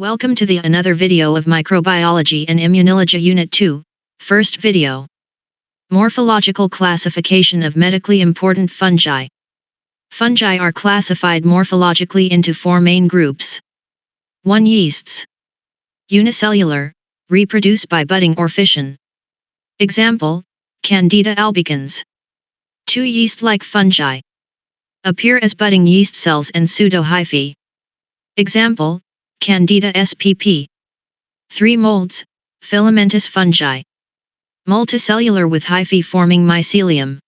Welcome to another video of Microbiology and Immunology Unit 2, first video. Morphological classification of medically important fungi. Fungi are classified morphologically into four main groups. 1. Yeasts. Unicellular, reproduce by budding or fission. Example, Candida albicans. 2. Yeast-like fungi. Appear as budding yeast cells and pseudohyphae. Example, Candida spp. 3. Molds, filamentous fungi. Multicellular with hyphae-forming mycelium.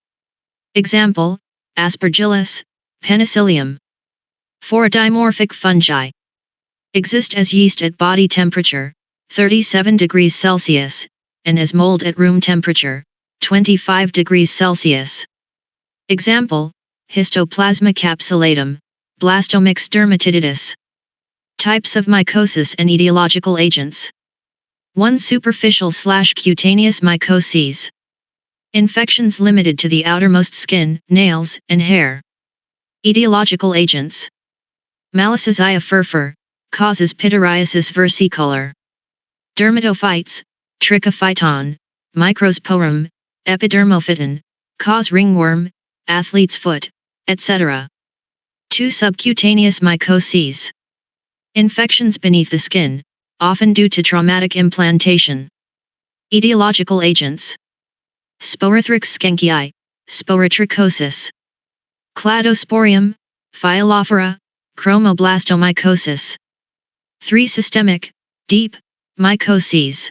Example, Aspergillus, Penicillium. 4. Dimorphic fungi. Exist as yeast at body temperature, 37 degrees Celsius, and as mold at room temperature, 25 degrees Celsius. Example, Histoplasma capsulatum, Blastomyx dermatitidis. Types of mycosis and etiological agents. 1. Superficial/cutaneous mycoses. Infections limited to the outermost skin, nails, and hair. Etiological agents. Malassezia furfur, causes pityriasis versicolor. Dermatophytes, trichophyton, microsporum, epidermophyton, cause ringworm, athlete's foot, etc. 2. Subcutaneous mycoses. Infections beneath the skin, often due to traumatic implantation. Etiological agents. Sporothrix skenkii, sporotrichosis. Cladosporium, Phyllophora, chromoblastomycosis. 3. Systemic, deep, mycoses.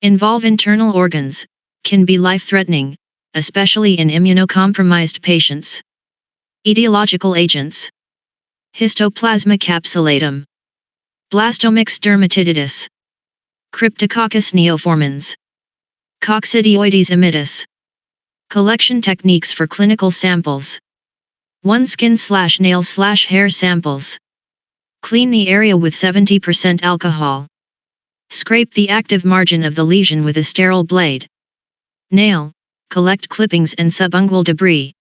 Involve internal organs, can be life-threatening, especially in immunocompromised patients. Etiological agents. Histoplasma capsulatum. Blastomyx dermatitidis. Cryptococcus neoformans. Coccidioides immitis. Collection techniques for clinical samples. 1. Skin/nail/hair samples. Clean the area with 70% alcohol. Scrape the active margin of the lesion with a sterile blade. Nail, collect clippings and subungual debris.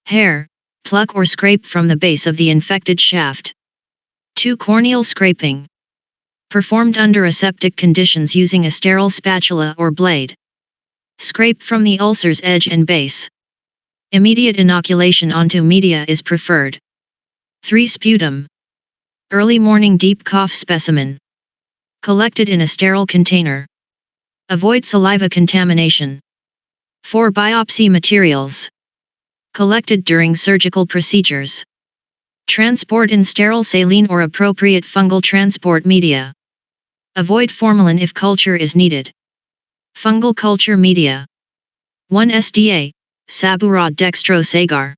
Hair, pluck or scrape from the base of the infected shaft. 2. Corneal scraping. Performed under aseptic conditions using a sterile spatula or blade. Scrape from the ulcer's edge and base. Immediate inoculation onto media is preferred. 3. Sputum. Early morning deep cough specimen. Collected in a sterile container. Avoid saliva contamination. 4. Biopsy materials. Collected during surgical procedures. Transport in sterile saline or appropriate fungal transport media. Avoid formalin if culture is needed. Fungal culture media. 1. SDA, Sabouraud dextrose agar.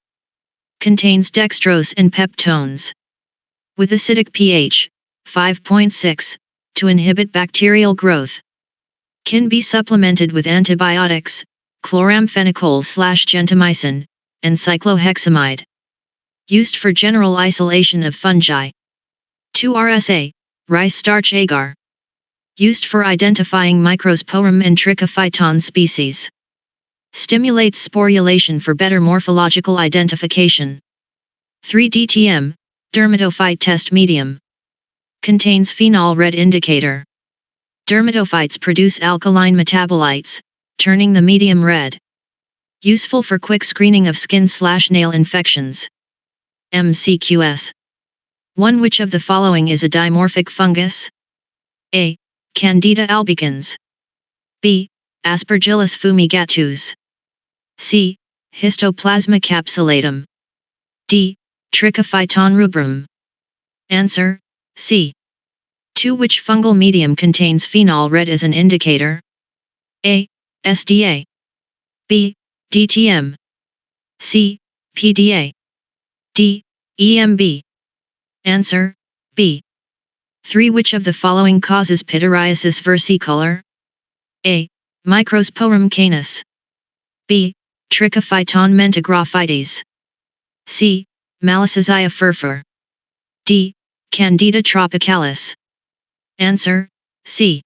Contains dextrose and peptones. With acidic pH, 5.6, to inhibit bacterial growth. Can be supplemented with antibiotics, chloramphenicol/gentamicin, and cyclohexamide. Used for general isolation of fungi. 2. RSA, rice starch agar. Used for identifying Microsporum and trichophyton species. Stimulates sporulation for better morphological identification. 3. DTM, dermatophyte test medium. Contains phenol red indicator. Dermatophytes produce alkaline metabolites, turning the medium red. Useful for quick screening of skin/nail infections. MCQs. 1. Which of the following is a dimorphic fungus? A. Candida albicans. B. Aspergillus fumigatus. C. Histoplasma capsulatum. D. Trichophyton rubrum. Answer, C. 2. Which fungal medium contains phenol red as an indicator? A. SDA. B. DTM. C. PDA. D. EMB. Answer, B. 3. Which of the following causes pityriasis versicolor? A. Microsporum canis. B. Trichophyton mentagrophytes. C. Malassezia furfur. D. Candida tropicalis. Answer, C.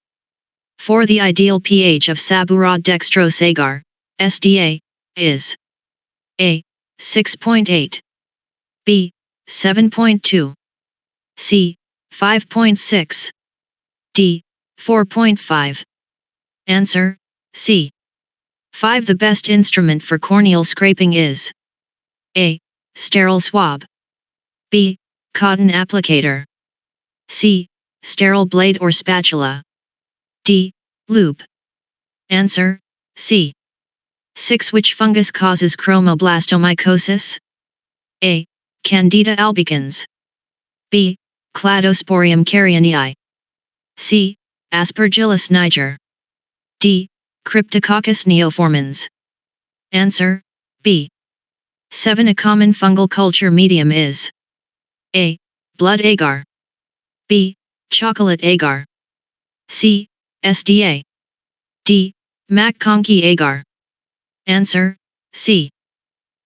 4. The ideal pH of Sabouraud dextrose agar, SDA, is A. 6.8. B. 7.2. C. 5.6. D. 4.5. Answer, C. 5. The best instrument for corneal scraping is A. Sterile swab. B. Cotton applicator. C. Sterile blade or spatula. D. Loop. Answer, C. 6. Which fungus causes chromoblastomycosis? A. Candida albicans. B. Cladosporium carionii. C. Aspergillus niger. D. Cryptococcus neoformans. Answer, B. 7. A common fungal culture medium is A. Blood agar. B. Chocolate agar. C. SDA. D. McConkey agar. Answer, C.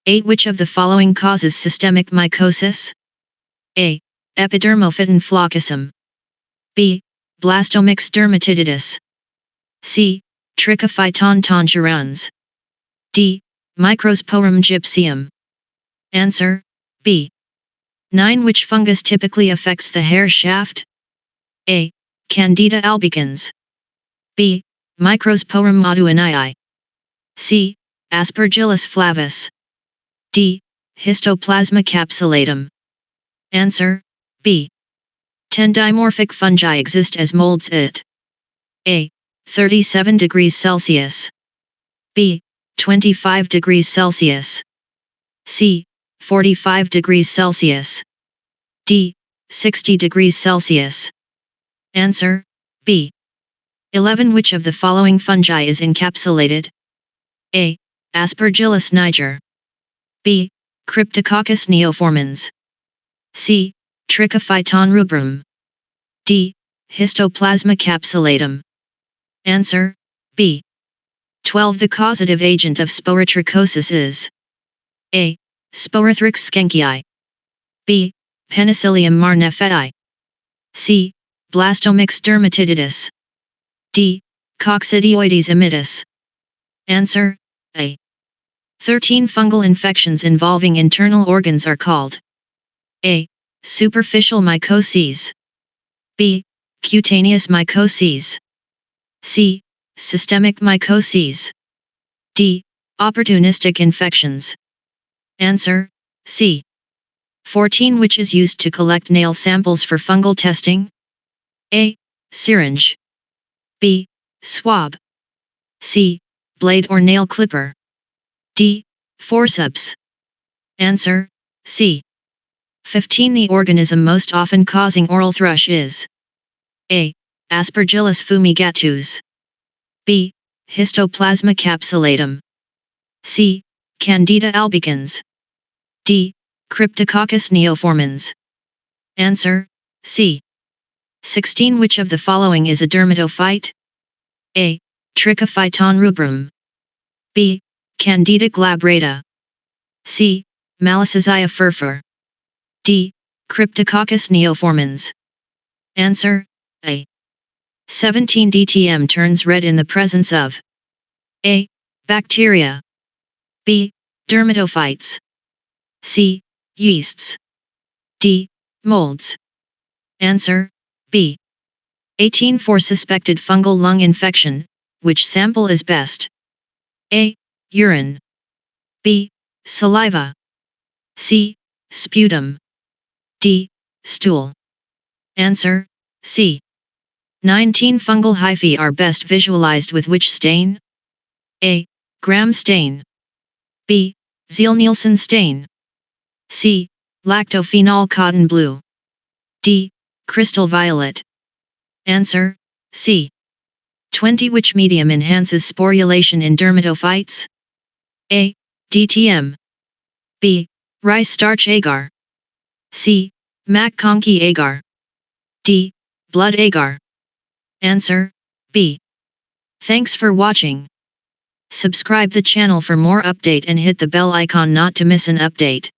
8. Which of the following causes systemic mycosis? A. Epidermophyton floccosum. B. Blastomyx dermatitidis. C. Trichophyton tongerans. D. Microsporum gypseum. Answer, B. 9. Which fungus typically affects the hair shaft? A. Candida albicans. B. Microsporum auduinii. C. Aspergillus flavus. D. Histoplasma capsulatum. Answer, B. 10. Dimorphic fungi exist as molds at A. 37 degrees Celsius. B. 25 degrees Celsius. C. 45 degrees Celsius. D. 60 degrees Celsius. Answer, B. 11. Which of the following fungi is encapsulated? A. Aspergillus niger. B. Cryptococcus neoformans. C. Trichophyton rubrum. D. Histoplasma capsulatum. Answer, B. 12. The causative agent of sporotrichosis is A. Sporothrix skenkii. B. Penicillium marneffei. C. Blastomyx dermatitidis. D. Coccidioides immitis. Answer, A. 13. Fungal infections involving internal organs are called A. Superficial mycoses. B. Cutaneous mycoses. C. Systemic mycoses. D. Opportunistic infections. Answer, C. 14. Which is used to collect nail samples for fungal testing? A. Syringe. B. Swab. C. Blade or nail clipper. D. Forceps. Answer, C. 15. The organism most often causing oral thrush is A. Aspergillus fumigatus. B. Histoplasma capsulatum. C. Candida albicans. D. Cryptococcus neoformans. Answer, C. 16. Which of the following is a dermatophyte? A. Trichophyton rubrum. B. Candida glabrata. C. Malassezia furfur. D. Cryptococcus neoformans. Answer, A. 17. DTM turns red in the presence of A. Bacteria. B. Dermatophytes. C. Yeasts. D. Molds. Answer, B. 18. For suspected fungal lung infection, which sample is best? A. Urine. B. Saliva. C. Sputum. D. Stool. Answer, C. 19. Fungal hyphae are best visualized with which stain? A. Gram stain. B. Ziehl-Neelsen stain. C. Lactophenol cotton blue. D. Crystal violet. Answer, C. 20. Which medium enhances sporulation in dermatophytes? A. DTM. B. Rice starch agar. C. McConkey agar. D. Blood agar. Answer, B. Thanks for watching. Subscribe the channel for more update and hit the bell icon not to miss an update.